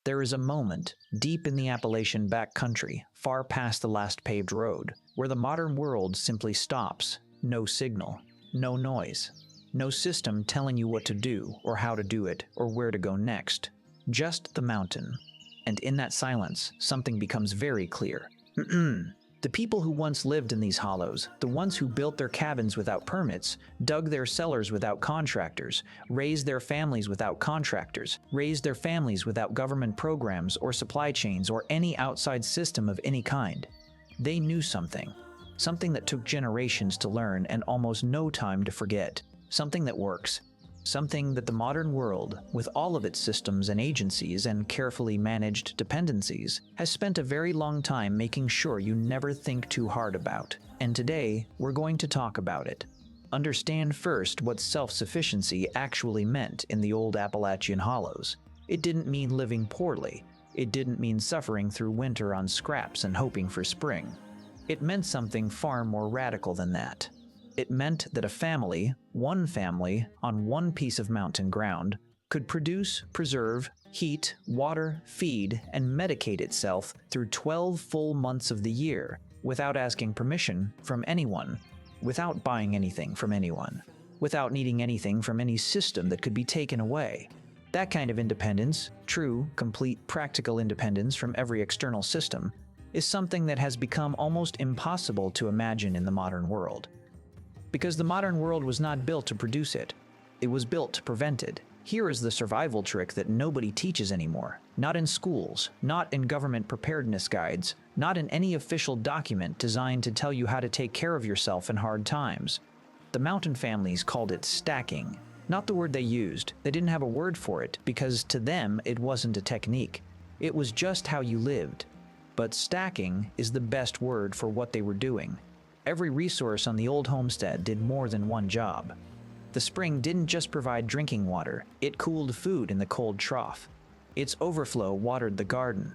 There is a moment, deep in the Appalachian backcountry, far past the last paved road, where the modern world simply stops. No signal, no noise, no system telling you what to do, or how to do it, or where to go next. Just the mountain. And in that silence, something becomes very clear. The people who once lived in these hollows, the ones who built their cabins without permits, dug their cellars without contractors, raised their families without contractors, raised their families without government programs or supply chains or any outside system of any kind. They knew something. Something that took generations to learn and almost no time to forget. Something that works. Something that the modern world, with all of its systems and agencies and carefully managed dependencies, has spent a very long time making sure you never think too hard about. And today, we're going to talk about it. Understand first what self-sufficiency actually meant in the old Appalachian hollows. It didn't mean living poorly. It didn't mean suffering through winter on scraps and hoping for spring. It meant something far more radical than that. It meant that a family, one family, on one piece of mountain ground, could produce, preserve, heat, water, feed, and medicate itself through 12 full months of the year, without asking permission from anyone, without buying anything from anyone, without needing anything from any system that could be taken away. That kind of independence, true, complete, practical independence from every external system, is something that has become almost impossible to imagine in the modern world. Because the modern world was not built to produce it. It was built to prevent it. Here is the survival trick that nobody teaches anymore. Not in schools, not in government preparedness guides, not in any official document designed to tell you how to take care of yourself in hard times. The mountain families called it stacking. Not the word they used. They didn't have a word for it because to them it wasn't a technique. It was just how you lived. But stacking is the best word for what they were doing. Every resource on the old homestead did more than one job. The spring didn't just provide drinking water, it cooled food in the cold trough. Its overflow watered the garden.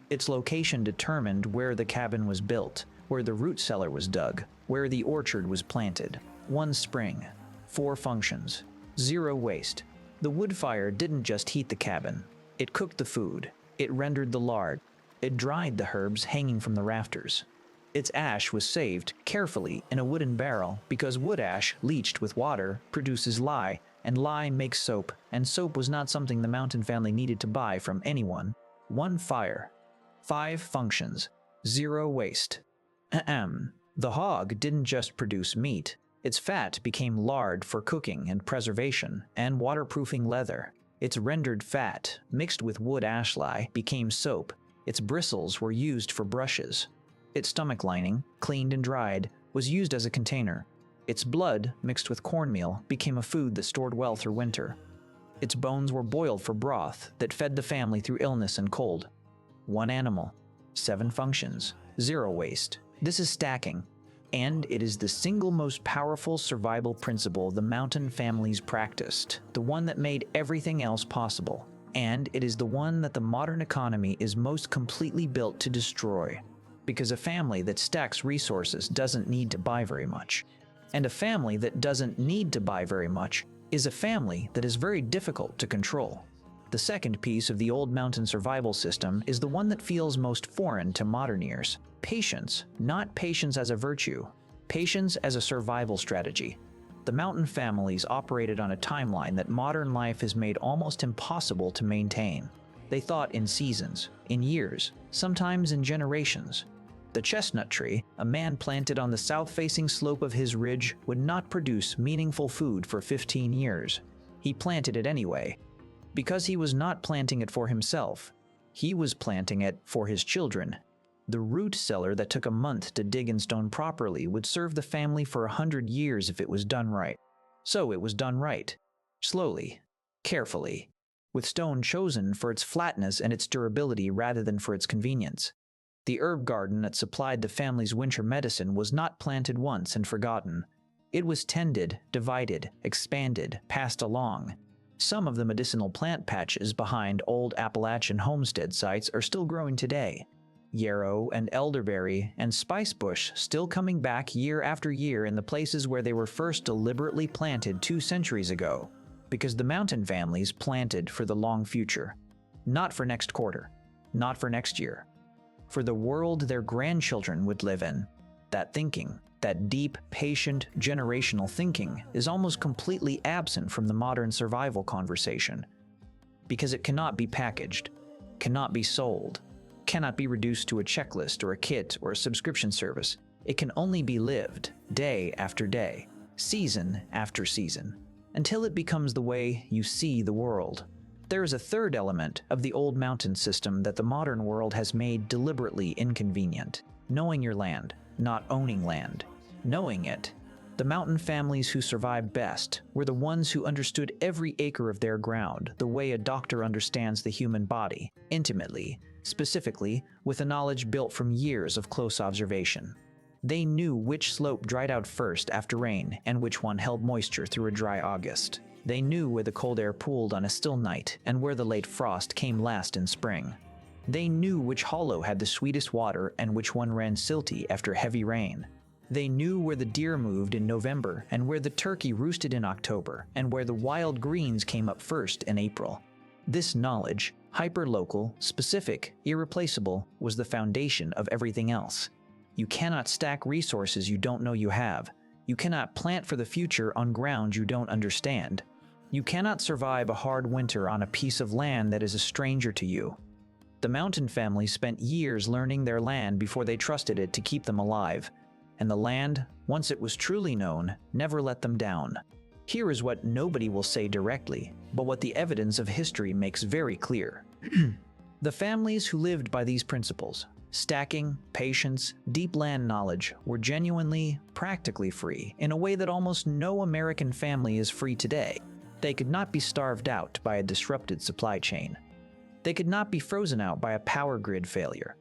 Its location determined where the cabin was built, where the root cellar was dug, where the orchard was planted. One spring, 4 functions, 0 waste. The wood fire didn't just heat the cabin, it cooked the food, it rendered the lard, it dried the herbs hanging from the rafters. Its ash was saved carefully in a wooden barrel because wood ash, leached with water, produces lye, and lye makes soap, and soap was not something the mountain family needed to buy from anyone. 1 fire, 5 functions, 0 waste. The hog didn't just produce meat. Its fat became lard for cooking and preservation, and waterproofing leather. Its rendered fat, mixed with wood ash lye, became soap. Its bristles were used for brushes. Its stomach lining, cleaned and dried, was used as a container. Its blood, mixed with cornmeal, became a food that stored well through winter. Its bones were boiled for broth that fed the family through illness and cold. 1 animal, 7 functions, 0 waste. This is stacking, and it is the single most powerful survival principle the mountain families practiced, the one that made everything else possible. And it is the one that the modern economy is most completely built to destroy. Because a family that stacks resources doesn't need to buy very much. And a family that doesn't need to buy very much is a family that is very difficult to control. The second piece of the old mountain survival system is the one that feels most foreign to modern ears. Patience, not patience as a virtue, patience as a survival strategy. The mountain families operated on a timeline that modern life has made almost impossible to maintain. They thought in seasons, in years, sometimes in generations. The chestnut tree, a man planted on the south-facing slope of his ridge, would not produce meaningful food for 15 years. He planted it anyway. Because he was not planting it for himself, he was planting it for his children. The root cellar that took a month to dig and stone properly would serve the family for 100 years if it was done right. So it was done right. Slowly, carefully, with stone chosen for its flatness and its durability rather than for its convenience. The herb garden that supplied the family's winter medicine was not planted once and forgotten. It was tended, divided, expanded, passed along. Some of the medicinal plant patches behind old Appalachian homestead sites are still growing today. Yarrow and elderberry and spicebush still coming back year after year in the places where they were first deliberately planted 2 centuries ago, because the mountain families planted for the long future. Not for next quarter, not for next year. For the world their grandchildren would live in. That thinking, that deep, patient, generational thinking, is almost completely absent from the modern survival conversation. Because it cannot be packaged, cannot be sold, cannot be reduced to a checklist or a kit or a subscription service. It can only be lived, day after day, season after season, until it becomes the way you see the world. There is a third element of the old mountain system that the modern world has made deliberately inconvenient: knowing your land, not owning land. Knowing it. The mountain families who survived best were the ones who understood every acre of their ground the way a doctor understands the human body, intimately, specifically, with a knowledge built from years of close observation. They knew which slope dried out first after rain and which one held moisture through a dry August. They knew where the cold air pooled on a still night and where the late frost came last in spring. They knew which hollow had the sweetest water and which one ran silty after heavy rain. They knew where the deer moved in November and where the turkey roosted in October and where the wild greens came up first in April. This knowledge, hyper-local, specific, irreplaceable, was the foundation of everything else. You cannot stack resources you don't know you have. You cannot plant for the future on ground you don't understand. You cannot survive a hard winter on a piece of land that is a stranger to you. The mountain family spent years learning their land before they trusted it to keep them alive. And the land, once it was truly known, never let them down. Here is what nobody will say directly, but what the evidence of history makes very clear. The families who lived by these principles, stacking, patience, deep land knowledge, were genuinely, practically free in a way that almost no American family is free today. They could not be starved out by a disrupted supply chain. They could not be frozen out by a power grid failure.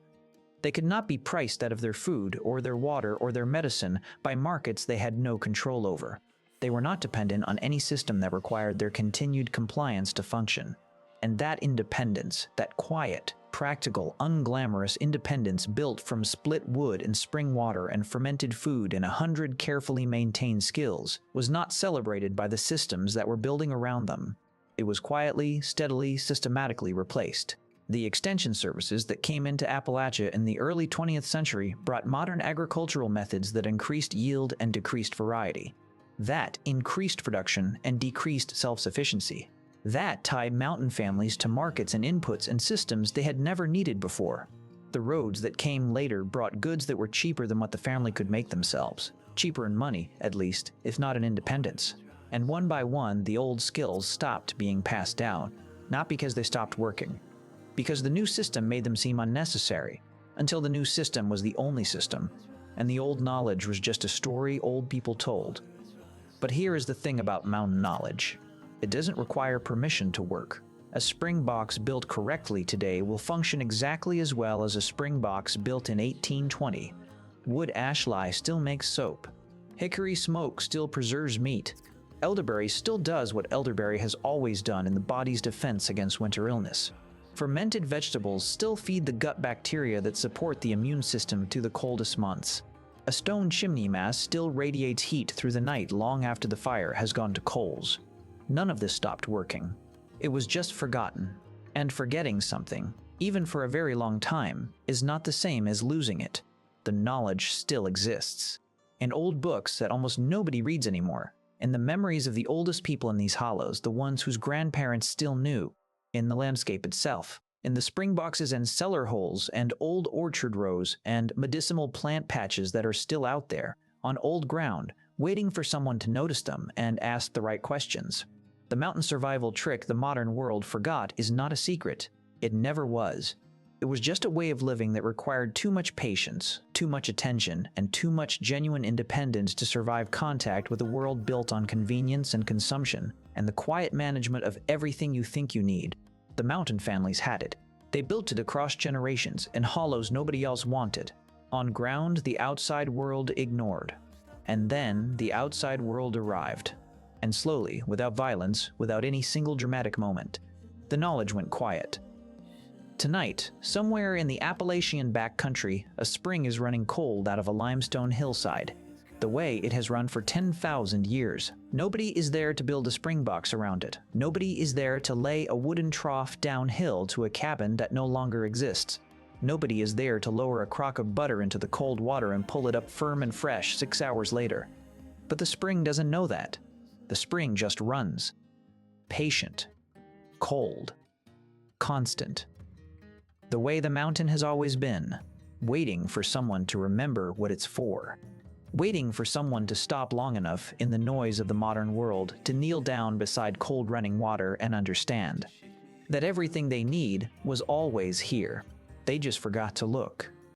They could not be priced out of their food or their water or their medicine by markets they had no control over. They were not dependent on any system that required their continued compliance to function. And that independence, that quiet, practical, unglamorous independence built from split wood and spring water and fermented food and 100 carefully maintained skills, was not celebrated by the systems that were building around them. It was quietly, steadily, systematically replaced. The extension services that came into Appalachia in the early 20th century brought modern agricultural methods that increased yield and decreased variety. That increased production and decreased self-sufficiency. That tied mountain families to markets and inputs and systems they had never needed before. The roads that came later brought goods that were cheaper than what the family could make themselves. Cheaper in money, at least, if not in independence. And one by one, the old skills stopped being passed down, not because they stopped working, because the new system made them seem unnecessary, until the new system was the only system, and the old knowledge was just a story old people told. But here is the thing about mountain knowledge. It doesn't require permission to work. A spring box built correctly today will function exactly as well as a spring box built in 1820. Wood ash lye still makes soap. Hickory smoke still preserves meat. Elderberry still does what elderberry has always done in the body's defense against winter illness. Fermented vegetables still feed the gut bacteria that support the immune system through the coldest months. A stone chimney mast still radiates heat through the night long after the fire has gone to coals. None of this stopped working. It was just forgotten. And forgetting something, even for a very long time, is not the same as losing it. The knowledge still exists. In old books that almost nobody reads anymore, in the memories of the oldest people in these hollows, the ones whose grandparents still knew, in the landscape itself, in the spring boxes and cellar holes and old orchard rows and medicinal plant patches that are still out there, on old ground, waiting for someone to notice them and ask the right questions. The mountain survival trick the modern world forgot is not a secret. It never was. It was just a way of living that required too much patience, too much attention, and too much genuine independence to survive contact with a world built on convenience and consumption, and the quiet management of everything you think you need. The mountain families had it. They built it across generations in hollows nobody else wanted, on ground the outside world ignored. And then the outside world arrived. And slowly, without violence, without any single dramatic moment, the knowledge went quiet. Tonight, somewhere in the Appalachian backcountry, a spring is running cold out of a limestone hillside. the way it has run for 10,000 years. Nobody is there to build a springbox around it. Nobody is there to lay a wooden trough downhill to a cabin that no longer exists. Nobody is there to lower a crock of butter into the cold water and pull it up firm and fresh 6 hours later. But the spring doesn't know that. The spring just runs. Patient. Cold. Constant. The way the mountain has always been. Waiting for someone to remember what it's for. Waiting for someone to stop long enough in the noise of the modern world to kneel down beside cold running water and understand that everything they need was always here. They just forgot to look.